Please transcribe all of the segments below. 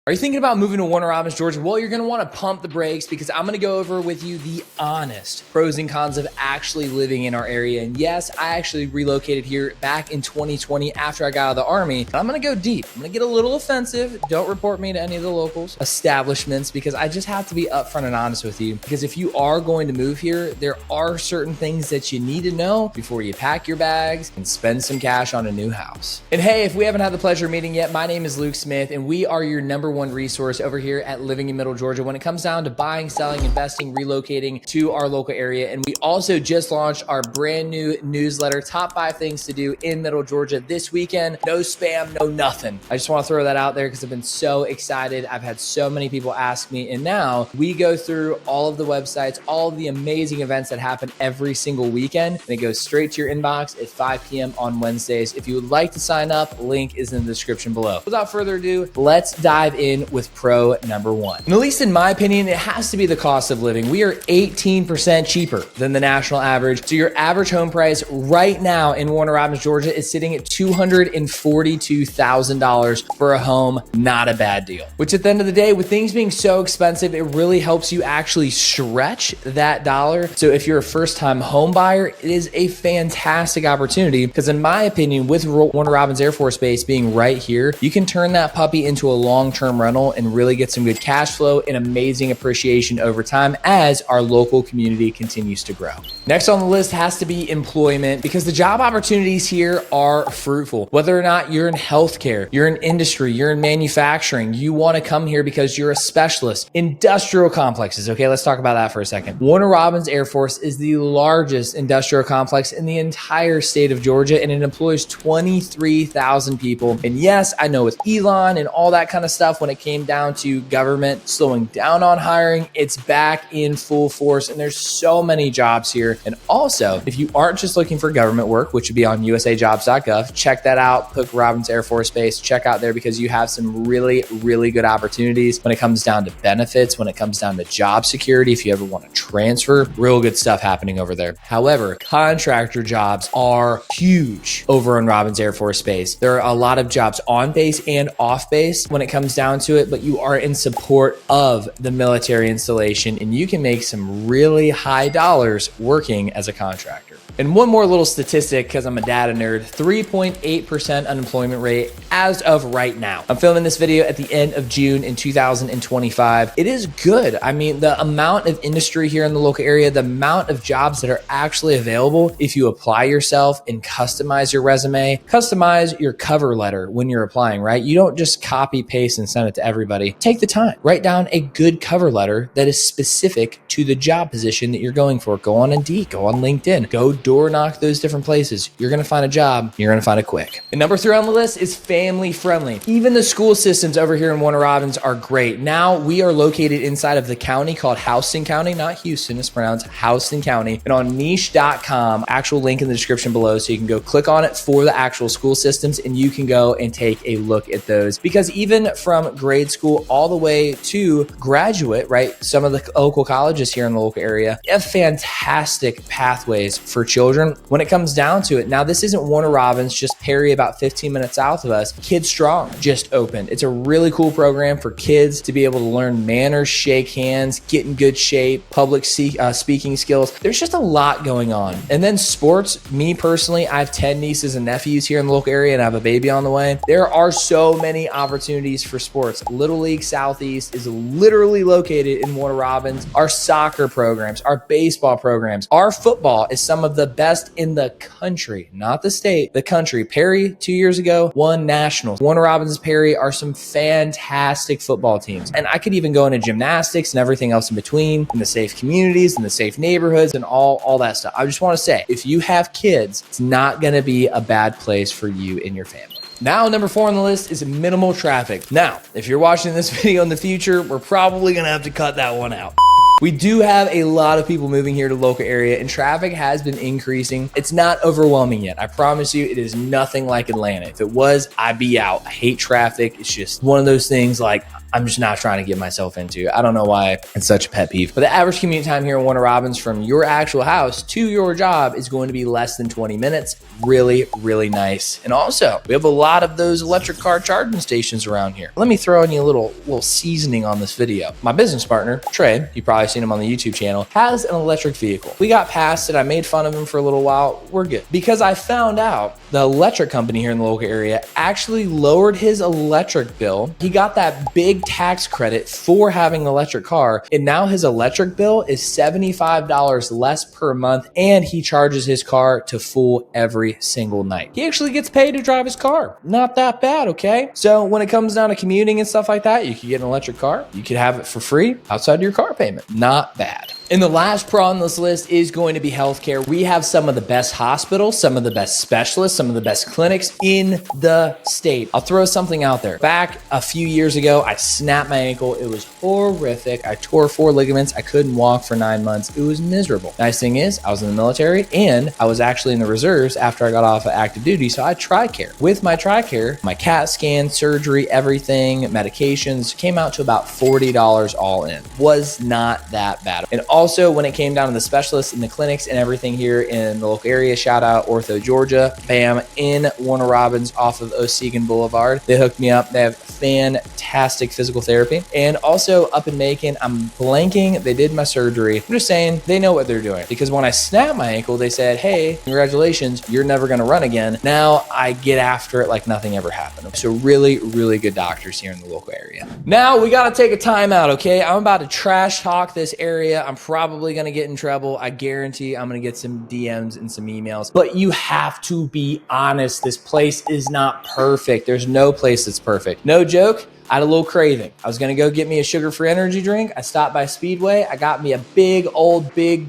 Are you thinking about moving to Warner Robins, Georgia? Well, you're going to want to pump the brakes because I'm going to go over with you the honest pros and cons of actually living in our area. And yes, I actually relocated here back in 2020 after I got out of the Army. I'm going to go deep. I'm going to get a little offensive. Don't report me to any of the locals establishments because I just have to be upfront and honest with you. Because if you are going to move here, there are certain things that you need to know before you pack your bags and spend some cash on a new house. And hey, if we haven't had the pleasure of meeting yet, my name is Luke Smith and we are your number one resource over here at Living in Middle Georgia when it comes down to buying, selling, investing, relocating to our local area. And we also just launched our brand new newsletter, Top 5 Things to Do in Middle Georgia this weekend. No spam, no nothing. I just want to throw that out there because I've been so excited. I've had so many people ask me, and now we go through all of the websites, all of the amazing events that happen every single weekend, and it goes straight to your inbox at 5 p.m. on Wednesdays. If you would like to sign up, link is in the description below. Without further ado, let's dive in with pro number one. And at least in my opinion, it has to be the cost of living. We are 18% cheaper than the national average. So your average home price right now in Warner Robins, Georgia is sitting at $242,000 for a home. Not a bad deal. Which at the end of the day, with things being so expensive, it really helps you actually stretch that dollar. So if you're a first-time home buyer, it is a fantastic opportunity because in my opinion, with Warner Robins Air Force Base being right here, you can turn that puppy into a long-term rental and really get some good cash flow and amazing appreciation over time as our local community continues to grow. Next on the list has to be employment because the job opportunities here are fruitful. Whether or not you're in healthcare, you're in industry, you're in manufacturing, you want to come here because you're a specialist. Industrial complexes, okay, let's talk about that for a second. Warner Robins Air Force is the largest industrial complex in the entire state of Georgia and it employs 23,000 people. And yes, I know with Elon and all that kind of stuff when it came down to government slowing down on hiring, it's back in full force and there's so many jobs here. And also, if you aren't just looking for government work, which would be on usajobs.gov, check that out, put Robins Air Force Base, check out there because you have some really, really good opportunities when it comes down to benefits, when it comes down to job security, if you ever want to transfer, real good stuff happening over there. However, contractor jobs are huge over on Robins Air Force Base. There are a lot of jobs on base and off base when it comes down to it, but you are in support of the military installation and you can make some really high dollars working as a contractor. And one more little statistic, because I'm a data nerd, 3.8% unemployment rate as of right now. I'm filming this video at the end of June in 2025. It is good. I mean, the amount of industry here in the local area, the amount of jobs that are actually available if you apply yourself and customize your resume, customize your cover letter when you're applying, right? You don't just copy, paste, and send it to everybody. Take the time. Write down a good cover letter that is specific to the job position that you're going for. Go on Indeed, go on LinkedIn, go door knock those different places. You're going to find a job. You're going to find it quick. And number 3 on the list is family friendly. Even the school systems over here in Warner Robins are great. Now we are located inside of the county called Houston County, not Houston, it's pronounced Houston County. And on niche.com, actual link in the description below, so you can go click on it for the actual school systems and you can go and take a look at those. Because even from grade school all the way to graduate, right? Some of the local colleges here in the local area have fantastic pathways for children when it comes down to it. Now, this isn't Warner Robins, just Perry, about 15 minutes south of us. Kids Strong just opened. It's a really cool program for kids to be able to learn manners, shake hands, get in good shape, public speaking skills. There's just a lot going on. And then sports, me personally, I have 10 nieces and nephews here in the local area and I have a baby on the way. There are so many opportunities for sports. Little League Southeast is literally located in Warner Robins. Our soccer programs, our baseball programs, our football is some of the best in the country, not the state, the country. Perry 2 years ago won nationals. Warner Robins and Perry are some fantastic football teams. And I could even go into gymnastics and everything else in between, in the safe communities and the safe neighborhoods and all that stuff. I just want to say, if you have kids, it's not going to be a bad place for you and your family. Now, number 4 on the list is minimal traffic. Now, if you're watching this video in the future, we're probably going to have to cut that one out. We do have a lot of people moving here to the local area and traffic has been increasing. It's not overwhelming yet. I promise you, it is nothing like Atlanta. If it was, I'd be out. I hate traffic. It's just one of those things like I'm just not trying to get myself into. I don't know why it's such a pet peeve. But the average commute time here in Warner Robins from your actual house to your job is going to be less than 20 minutes. Really, really nice. And also, we have a lot of those electric car charging stations around here. Let me throw in you a little seasoning on this video. My business partner, Trey, you've probably seen him on the YouTube channel, has an electric vehicle. We got past it. I made fun of him for a little while. We're good. Because I found out the electric company here in the local area actually lowered his electric bill. He got that big tax credit for having an electric car, and now his electric bill is $75 less per month, and he charges his car to full every single night. He actually gets paid to drive his car. Not that bad, okay? So when it comes down to commuting and stuff like that, you could get an electric car. You could have it for free outside of your car payment. Not bad. And the last pro on this list is going to be healthcare. We have some of the best hospitals, some of the best specialists, some of the best clinics in the state. I'll throw something out there. Back a few years ago, I snapped my ankle. It was horrific. I tore 4 ligaments. I couldn't walk for 9 months. It was miserable. Nice thing is, I was in the military and I was actually in the reserves after I got off of active duty. So I had TRICARE. With my TRICARE, my CAT scan, surgery, everything, medications came out to about $40 all in. Was not that bad. And also, when it came down to the specialists and the clinics and everything here in the local area, shout out Ortho Georgia, bam, in Warner Robins off of Osegan Boulevard. They hooked me up. They have fantastic physical therapy. And also up in Macon, I'm blanking. They did my surgery. I'm just saying they know what they're doing, because when I snapped my ankle, they said, hey, congratulations, you're never going to run again. Now I get after it like nothing ever happened. So really, really good doctors here in the local area. Now we got to take a time out, okay? I'm about to trash talk this area. I'm probably going to get in trouble. I guarantee I'm going to get some DMs and some emails, but you have to be honest. This place is not perfect. There's no place that's perfect. No joke. I had a little craving. I was going to go get me a sugar-free energy drink. I stopped by Speedway. I got me a big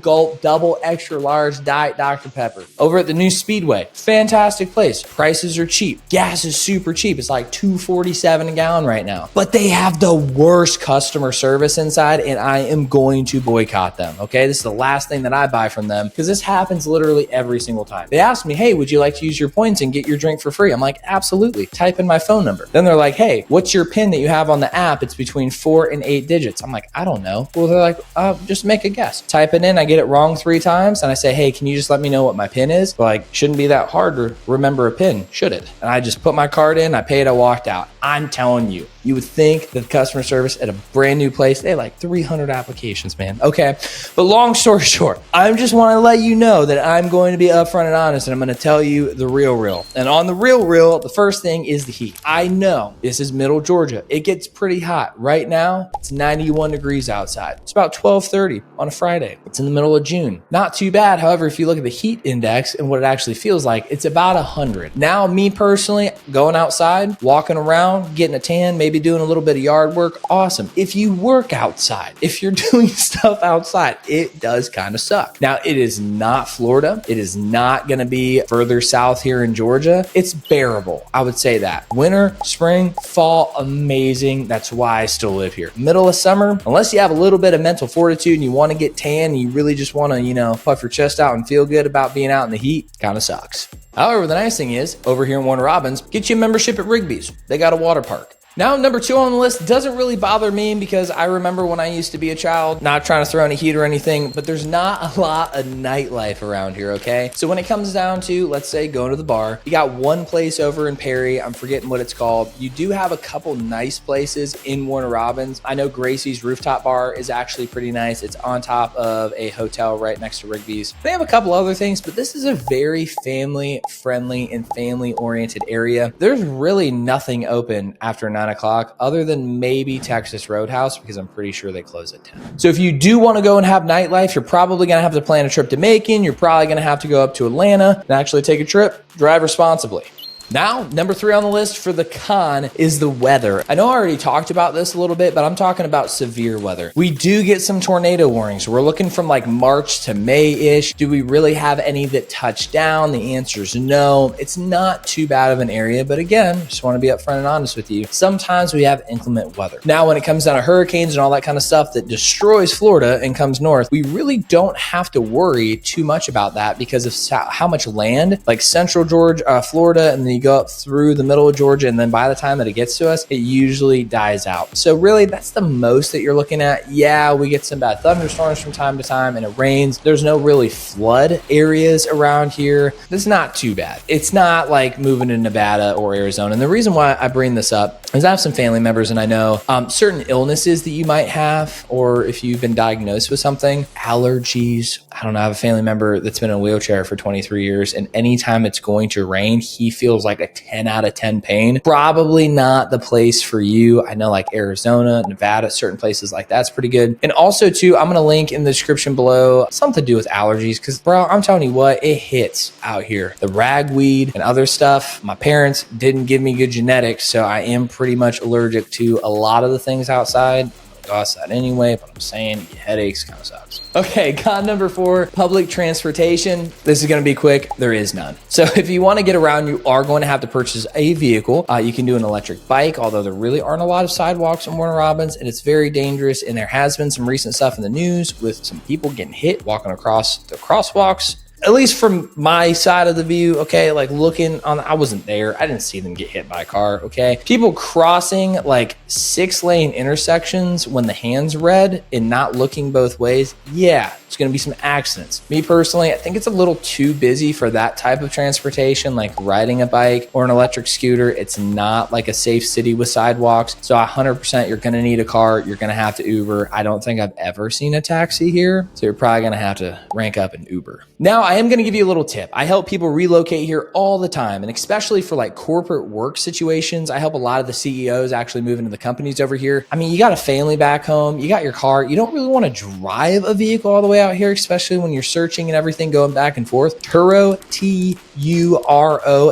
gulp, double extra large Diet Dr. Pepper over at the new Speedway. Fantastic place. Prices are cheap. Gas is super cheap. It's like $2.47 a gallon right now. But they have the worst customer service inside, and I am going to boycott them. Okay, this is the last thing that I buy from them, because this happens literally every single time. They ask me, hey, would you like to use your points and get your drink for free? I'm like, absolutely. Type in my phone number. Then they're like, hey, what's your PIN that you have on the app? It's between 4 and 8 digits. I'm like, I don't know. Well, they're like, just make a guess. Type it in. I get it wrong 3 times. And I say, hey, can you just let me know what my PIN is? They're like, shouldn't be that hard to remember a PIN, should it? And I just put my card in, I paid, I walked out. I'm telling you, you would think that customer service at a brand new place, they have like 300 applications, man. Okay. But long story short, I just want to let you know that I'm going to be upfront and honest, and I'm going to tell you the real. And on the real, the first thing is the heat. I know this is middle Georgia. It gets pretty hot. Right now, it's 91 degrees outside. It's about 12:30 on a Friday. It's in the middle of June. Not too bad. However, if you look at the heat index and what it actually feels like, it's about 100. Now, me personally, going outside, walking around, getting a tan, maybe doing a little bit of yard work, awesome. If you work outside, if you're doing stuff outside, it does kind of suck. Now, it is not Florida. It is not going to be further south here in Georgia. It's bearable. I would say that. Winter, spring, fall, amazing. That's why I still live here. Middle of summer, unless you have a little bit of mental fortitude and you want to get tan and you really just want to, puff your chest out and feel good about being out in the heat, kind of sucks. However, the nice thing is, over here in Warner Robins, get you a membership at Rigby's. They got a water park. Now, number 2 on the list doesn't really bother me, because I remember when I used to be a child, not trying to throw any heat or anything, but there's not a lot of nightlife around here, okay? So when it comes down to, let's say, going to the bar, you got one place over in Perry, I'm forgetting what it's called. You do have a couple nice places in Warner Robins. I know Gracie's Rooftop Bar is actually pretty nice. It's on top of a hotel right next to Rigby's. They have a couple other things, but this is a very family-friendly and family-oriented area. There's really nothing open after 9 o'clock other than maybe Texas Roadhouse, because I'm pretty sure they close at 10. So if you do want to go and have nightlife, you're probably going to have to plan a trip to Macon. You're probably going to have to go up to Atlanta and actually take a trip. Drive responsibly. Now, number 3 on the list for the con is the weather. I know I already talked about this a little bit, but I'm talking about severe weather. We do get some tornado warnings. We're looking from like March to May-ish. Do we really have any that touch down? The answer is no. It's not too bad of an area, but again, just want to be upfront and honest with you. Sometimes we have inclement weather. Now, when it comes down to hurricanes and all that kind of stuff that destroys Florida and comes north, we really don't have to worry too much about that because of how much land, like central Georgia, Florida, and then you go up through the middle of Georgia, and then by the time that it gets to us, it usually dies out. So really, that's the most that you're looking at. Yeah, we get some bad thunderstorms from time to time, and it rains. There's no really flood areas around here. It's not too bad. It's not like moving to Nevada or Arizona. And the reason why I bring this up is I have some family members, and I know certain illnesses that you might have, or if you've been diagnosed with something, allergies. I don't know, I have a family member that's been in a wheelchair for 23 years, and anytime it's going to rain, he feels like a 10 out of 10 pain. Probably not the place for you. I know like Arizona, Nevada, certain places like that's pretty good. And also too, I'm going to link in the description below something to do with allergies, because bro, I'm telling you what, it hits out here. The ragweed and other stuff, my parents didn't give me good genetics, so I am pretty much allergic to a lot of the things outside. Go outside anyway, but I'm saying headaches kind of sucks. Okay, con number 4, public transportation. This is going to be quick. There is none. So if you want to get around, you are going to have to purchase a vehicle. You can do an electric bike, although there really aren't a lot of sidewalks in Warner Robins, and it's very dangerous. And there has been some recent stuff in the news with some people getting hit walking across the crosswalks. At least from my side of the view, okay, like looking on, I wasn't there. I didn't see them get hit by a car, okay? People crossing like 6-lane intersections when the hand's red and not looking both ways. Yeah, it's gonna be some accidents. Me personally, I think it's a little too busy for that type of transportation, like riding a bike or an electric scooter. It's not like a safe city with sidewalks. So 100% you're gonna need a car. You're gonna have to Uber. I don't think I've ever seen a taxi here. So you're probably gonna have to rank up an Uber. Now, I am going to give you a little tip. I help people relocate here all the time, and especially for like corporate work situations. I help a lot of the CEOs actually move into the companies over here. I mean, you got a family back home, you got your car. You don't really want to drive a vehicle all the way out here, especially when you're searching and everything going back and forth. Turo,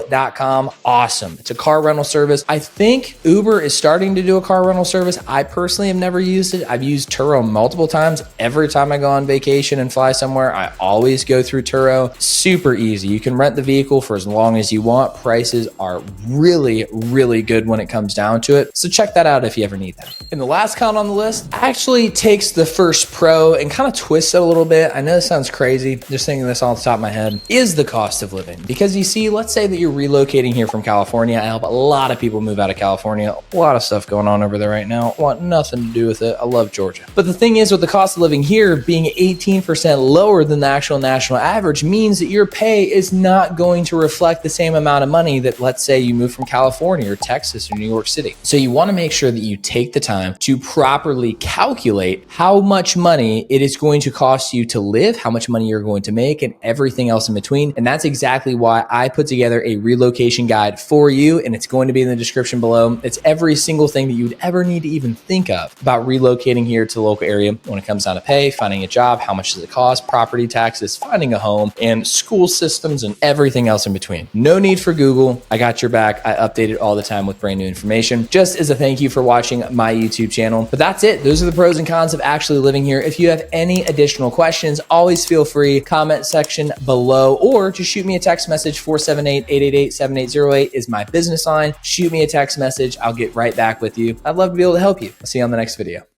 Turo.com. Awesome. It's a car rental service. I think Uber is starting to do a car rental service. I personally have never used it. I've used Turo multiple times. Every time I go on vacation and fly somewhere, I always go through Turo. Super easy. You can rent the vehicle for as long as you want. Prices are really, really good when it comes down to it. So check that out if you ever need that. And the last con on the list actually takes the first pro and kind of twists it a little bit. I know this sounds crazy, just thinking this off the top of my head, is the cost of living. Because you see, let's say that you're relocating here from California. I help a lot of people move out of California. A lot of stuff going on over there right now. Want nothing to do with it. I love Georgia. But the thing is, with the cost of living here being 18% lower than the actual national average, means that your pay is not going to reflect the same amount of money that, let's say, you move from California or Texas or New York City. So you want to make sure that you take the time to properly calculate how much money it is going to cost you to live, how much money you're going to make, and everything else in between. And that's exactly why I put together a relocation guide for you, and it's going to be in the description below. It's every single thing that you would ever need to even think of about relocating here to the local area when it comes down to pay, finding a job, how much does it cost, property taxes, finding a home, and school systems and everything else in between. No need for Google. I got your back. I update it all the time with brand new information, just as a thank you for watching my YouTube channel. But that's it. Those are the pros and cons of actually living here. If you have any additional questions, always feel free, comment section below, or just shoot me a text message. 478-888-7808 is my business line. Shoot me a text message. I'll get right back with you. I'd love to be able to help you. I'll see you on the next video.